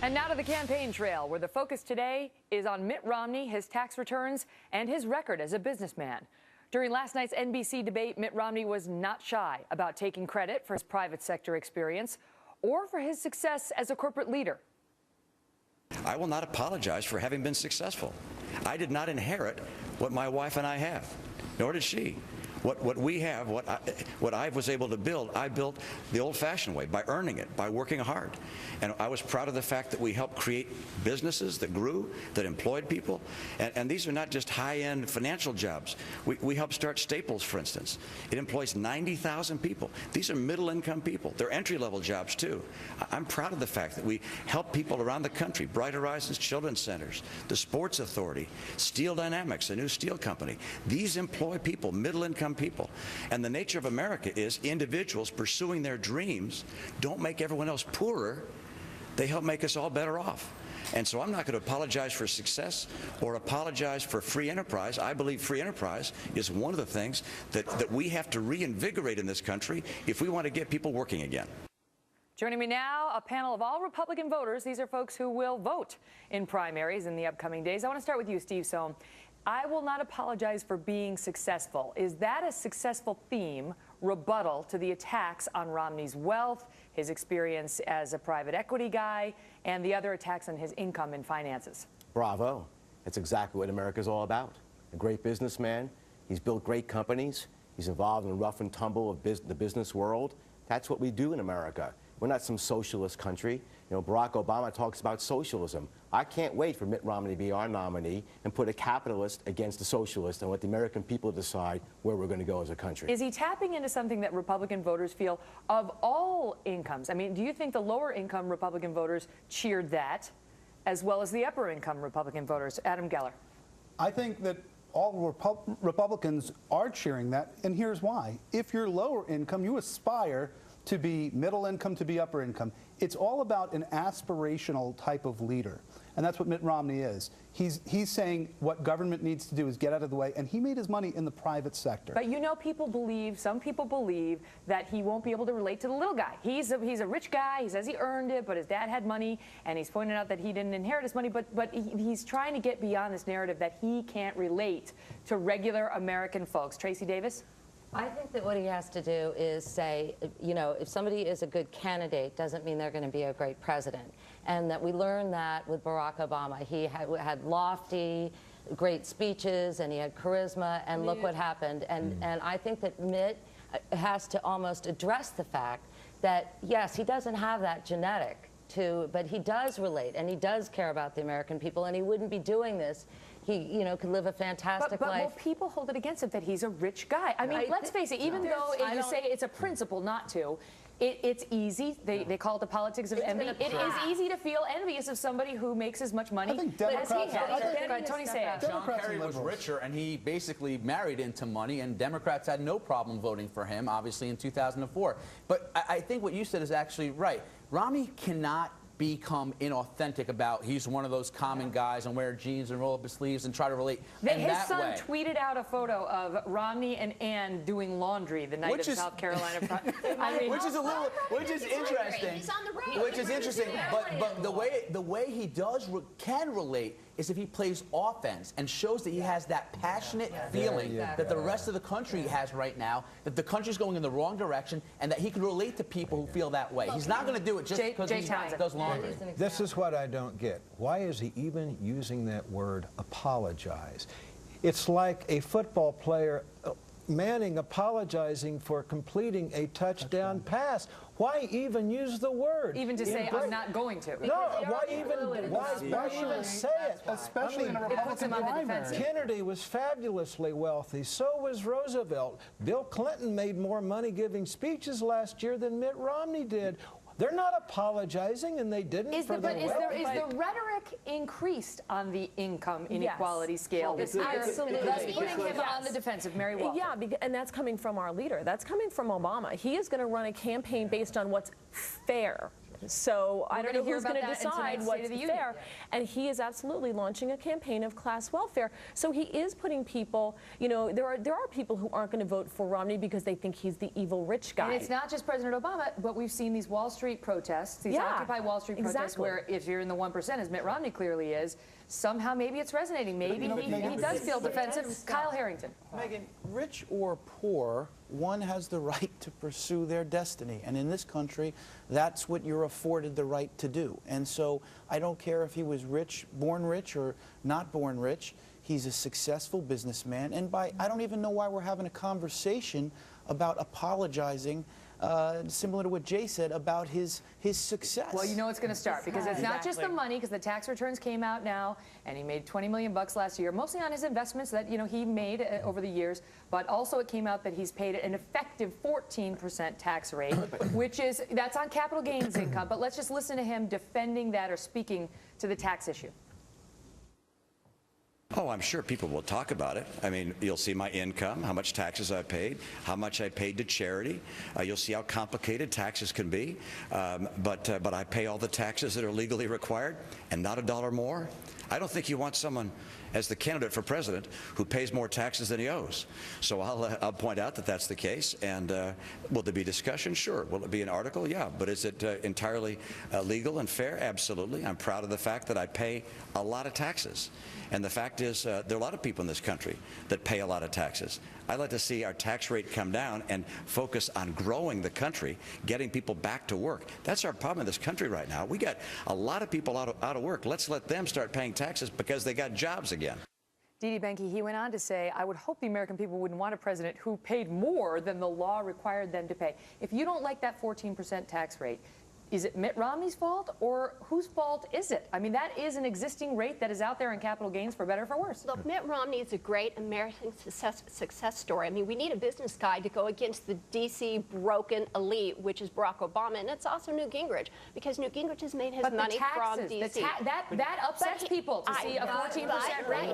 And now to the campaign trail, where the focus today is on Mitt Romney, his tax returns, and his record as a businessman. During last night's NBC debate, Mitt Romney was not shy about taking credit for his private sector experience or for his success as a corporate leader. I will not apologize for having been successful. I did not inherit what my wife and I have, nor did she. What we have, what I was able to build, I built the old-fashioned way, by earning it, by working hard. And I was proud of the fact that we helped create businesses that grew, that employed people. And these are not just high-end financial jobs. We helped start Staples, for instance. It employs 90,000 people. These are middle-income people. They're entry-level jobs, too. I'm proud of the fact that we help people around the country, Bright Horizons Children's Centers, the Sports Authority, Steel Dynamics, a new steel company. These employ people, middle-income people. And the nature of America is individuals pursuing their dreams don't make everyone else poorer. They help make us all better off. And so I'm not going to apologize for success or apologize for free enterprise. I believe free enterprise is one of the things that we have to reinvigorate in this country if we want to get people working again. Joining me now, a panel of all Republican voters. These are folks who will vote in primaries in the upcoming days. I want to start with you, Steve Sohm. I will not apologize for being successful. Is that a successful theme, rebuttal to the attacks on Romney's wealth, his experience as a private equity guy, and the other attacks on his income and finances? Bravo. That's exactly what America's all about. A great businessman. He's built great companies. He's involved in the rough and tumble of the business world. That's what we do in America. We're not some socialist country. You know, Barack Obama talks about socialism. I can't wait for Mitt Romney to be our nominee and put a capitalist against a socialist and let the American people decide where we're going to go as a country. Is he tapping into something that Republican voters feel of all incomes? I mean, do you think the lower income Republican voters cheered that as well as the upper income Republican voters? Adam Geller. I think that all Republicans are cheering that, and here's why. If you're lower income, you aspire to be middle income, to be upper income. It's all about an aspirational type of leader, and that's what Mitt Romney is. He's saying what government needs to do is get out of the way, and he made his money in the private sector. But you know, some people believe that he won't be able to relate to the little guy. He's a rich guy. He says he earned it, but his dad had money, and he's pointed out that he didn't inherit his money, but he's trying to get beyond this narrative that he can't relate to regular American folks. Tracy Davis? I think that what he has to do is say, you know, if somebody is a good candidate, doesn't mean they're going to be a great president. And that we learned that with Barack Obama. He had lofty, great speeches, and he had charisma, and look what happened. And I think that Mitt has to almost address the fact that, yes, he doesn't have that genetic, but he does relate, and he does care about the American people, and he wouldn't be doing this. He, you know, could live a fantastic life. But people hold it against him that he's a rich guy. I mean, let's face it, even though you say it's a principle not to, it's easy. They call it the politics of envy. It is easy to feel envious of somebody who makes as much money. I think Democrats Tony, say it. John Kerry was richer, and he basically married into money, and Democrats had no problem voting for him, obviously, in 2004. But I think what you said is actually right. Romney cannot become inauthentic about he's one of those common guys and wear jeans and roll up his sleeves and try to relate in his that son way. Tweeted out a photo of Romney and Ann doing laundry the night of the South Carolina. I mean, which is interesting. He's on the road. Which is interesting, but the way he can relate is if he plays offense and shows that he has that passionate feeling that the rest of the country has right now, that the country's going in the wrong direction, and that he can relate to people who feel that way. He's not going to do it just because he does laundry. This is what I don't get. Why is he even using that word apologize? It's like a football player, Manning, apologizing for completing a touchdown pass. Why even use the word? Even to say, I'm not going to. No, why even say it? Especially in a Republican primary. Kennedy was fabulously wealthy. So was Roosevelt. Bill Clinton made more money giving speeches last year than Mitt Romney did. They're not apologizing, and they didn't for their wealth. Is the rhetoric increased on the income inequality scale this year? Absolutely. That's putting him on the defensive, Mary Walker. Yeah, and that's coming from our leader. That's coming from Obama. He is going to run a campaign based on what's fair. So I don't know hear who's about going to that in decide tonight's State what's of the Union. fair. And he is absolutely launching a campaign of class welfare. So he is putting people, you know, there are people who aren't going to vote for Romney because they think he's the evil rich guy. And it's not just President Obama, but we've seen these Wall Street protests, these Yeah, Occupy Wall Street protests, exactly. where if you're in the 1%, as Mitt Romney clearly is, somehow maybe it's resonating. Maybe he does feel defensive. Kyle Harrington. Megyn, rich or poor, one has the right to pursue their destiny. And in this country, that's what you're afforded the right to do. And so I don't care if he was rich, born rich, or not born rich. He's a successful businessman. And I don't even know why we're having a conversation about apologizing, similar to what Jay said, about his success. Well, you know it's going to start, because it's not just the money, because the tax returns came out now, and he made $20 million last year, mostly on his investments that he made over the years, but also it came out that he's paid an effective 14% tax rate, that's on capital gains income. But let's just listen to him defending that or speaking to the tax issue. Oh, I'm sure people will talk about it. I mean, you'll see my income, how much taxes I paid, how much I paid to charity. You'll see how complicated taxes can be. But I pay all the taxes that are legally required, and not a dollar more. I don't think you want someone as the candidate for president who pays more taxes than he owes. So I'll point out that that's the case. And will there be discussion? Sure. Will it be an article? Yeah. But is it entirely legal and fair? Absolutely. I'm proud of the fact that I pay a lot of taxes. And the fact is, there are a lot of people in this country that pay a lot of taxes. I'd like to see our tax rate come down and focus on growing the country, getting people back to work. That's our problem in this country right now. We got a lot of people out of work. Let's let them start paying taxes because they got jobs again. Didi Benke, he went on to say, I would hope the American people wouldn't want a president who paid more than the law required them to pay. If you don't like that 14% tax rate, is it Mitt Romney's fault, or whose fault is it? I mean, that is an existing rate that is out there in capital gains, for better or for worse. Look, Mitt Romney is a great American success story. I mean, we need a business guy to go against the D.C. broken elite, which is Barack Obama, and it's also Newt Gingrich, because Newt Gingrich has made his money from D.C. That upsets people to see a 14% rate.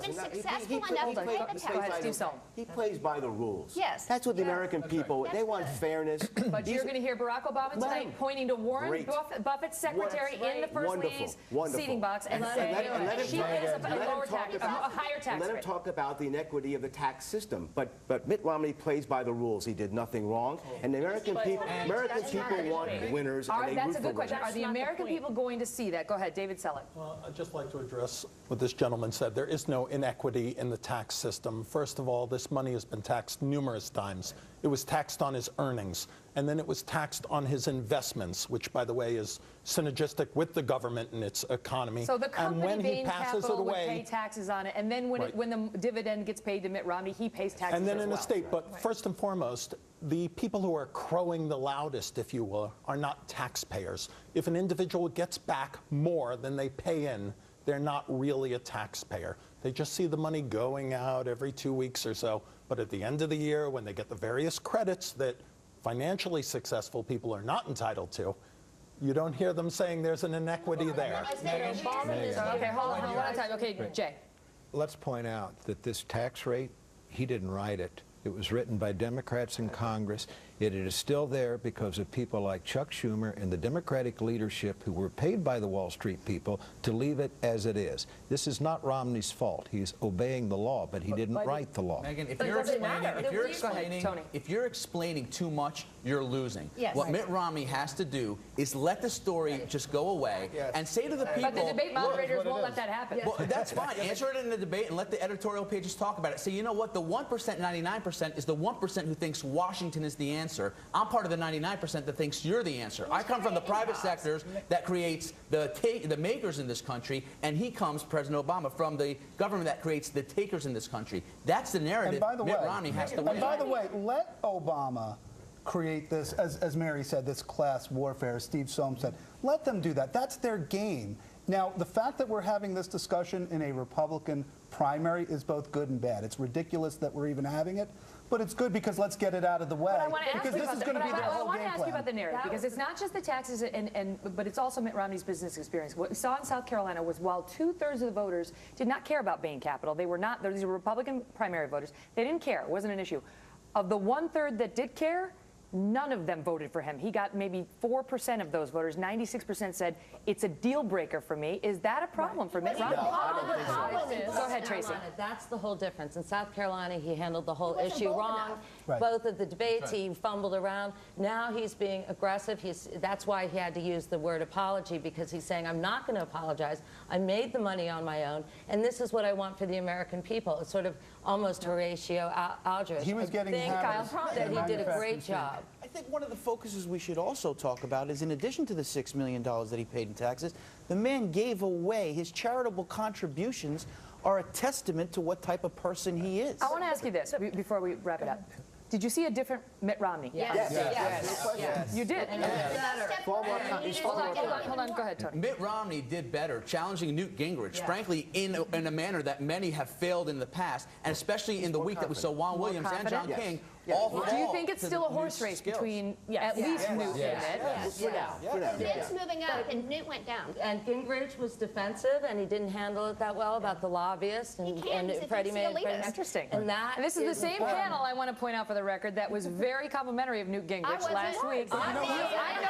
He's been successful enough to pay the taxes. He plays by the rules. Yes. That's what the American people, they want fairness. But you're going to hear Barack Obama tonight pointing to Warren Buffett's secretary in the First Lady's seating box and saying she pays a higher tax Let rate. him talk about the inequity of the tax system. But Mitt Romney plays by the rules. He did nothing wrong. And the American people want winners. And That's a good question. Are the American people going to see that? Go ahead, David Selleck. Well, I'd just like to address what this gentleman said. There is no inequity in the tax system. First of all, this money has been taxed numerous times. It was taxed on his earnings, and then it was taxed on his investments, which, by the way, is synergistic with the government and its economy. So the company, and when he passes it away, would pay taxes on it, and then when the dividend gets paid to Mitt Romney, he pays taxes and then as in well. the state. But first and foremost, the people who are crowing the loudest, if you will, are not taxpayers. If an individual gets back more than they pay in, they're not really a taxpayer. They just see the money going out every 2 weeks or so. But at the end of the year, when they get the various credits that financially successful people are not entitled to, you don't hear them saying there's an inequity there. Okay, hold on. Okay, Jay. Let's point out that this tax rate, he didn't write it. It was written by Democrats in Congress. It is still there because of people like Chuck Schumer and the Democratic leadership who were paid by the Wall Street people to leave it as it is. This is not Romney's fault. He's obeying the law, but he didn't write the law. Megyn, if you're explaining too much, you're losing. Yes. What Mitt Romney has to do is let the story just go away and say to the people... But the debate moderators won't let that happen. Well, that's fine. Answer it in the debate and let the editorial pages talk about it. Say, you know what? The 1%, 99% is the 1% who thinks Washington is the answer. I'm part of the 99% that thinks you're the answer. I come from the private sectors that creates the makers in this country, and he comes, President Obama, from the government that creates the takers in this country. That's the narrative Mitt Romney has to win. And by the way, let Obama create this, as Mary said, this class warfare, as Steve Sohm said. Let them do that. That's their game. Now, the fact that we're having this discussion in a Republican primary is both good and bad. It's ridiculous that we're even having it, but it's good because let's get it out of the way. But I want to ask because you this about is going to be their whole game plan. I want to ask you about the narrative, because it's not just the taxes, but it's also Mitt Romney's business experience. What we saw in South Carolina was while 2/3 of the voters did not care about Bain Capital, they were not, these were Republican primary voters, they didn't care, it wasn't an issue. Of the 1/3 that did care, none of them voted for him. He got maybe 4% of those voters. 96% said it's a deal breaker for me. Is that a problem for Mitt Romney? Go ahead, Tracy. That's the whole difference. In South Carolina, he handled the whole issue wrong. Right. Both of the debates, he fumbled around. Now he's being aggressive. That's why he had to use the word apology, because he's saying, I'm not going to apologize. I made the money on my own, and this is what I want for the American people. It's sort of almost Horatio Alger. He was getting that he did a great job. I think one of the focuses we should also talk about is, in addition to the $6 million that he paid in taxes, the man gave away. His charitable contributions are a testament to what type of person he is. I want to ask you this before we wrap it up. Did you see a different Mitt Romney? Yes. You did? Hold on. Go ahead, Tony. Mitt Romney did better, challenging Newt Gingrich, frankly, in a manner that many have failed in the past, and especially in the week that we saw Juan Williams and John King all fall. Do you think it's still a horse race between at least Newt and Mitt? Mitt's moving up, and Newt went down. And Gingrich was defensive, and he didn't handle it that well about the lobbyists and Freddie Mae. Interesting. And this is the same panel, I want to point out for the record, that was very complimentary of Newt Gingrich last week. I know you don't like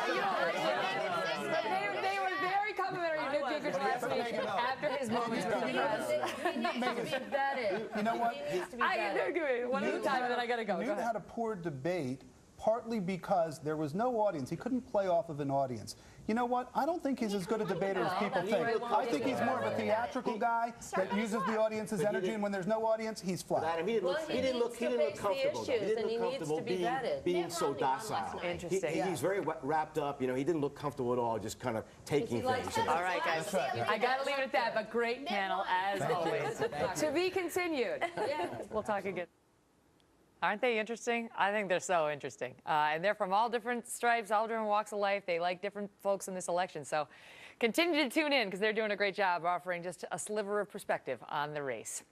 it. They were very complimentary of Newt Gingrich last week after his moments with the press. He needs to be vetted. You know what? He needs to be vetted. One at a time, and then I got to go. Newt had a poor debate, partly because there was no audience. He couldn't play off of an audience. You know what? I don't think he's as good a debater as people think. I think he's more of a theatrical guy that uses the audience's energy, and when there's no audience, he's flat. Adam, he didn't look comfortable. He didn't look comfortable being so docile. Interesting. He's very wrapped up. You know, he didn't look comfortable at all, just kind of taking things. All right, guys. I got to leave it at that, but great panel as always. To be continued. We'll talk again. Aren't they interesting? I think they're so interesting. And they're from all different stripes, all different walks of life. They like different folks in this election. So continue to tune in, because they're doing a great job offering just a sliver of perspective on the race.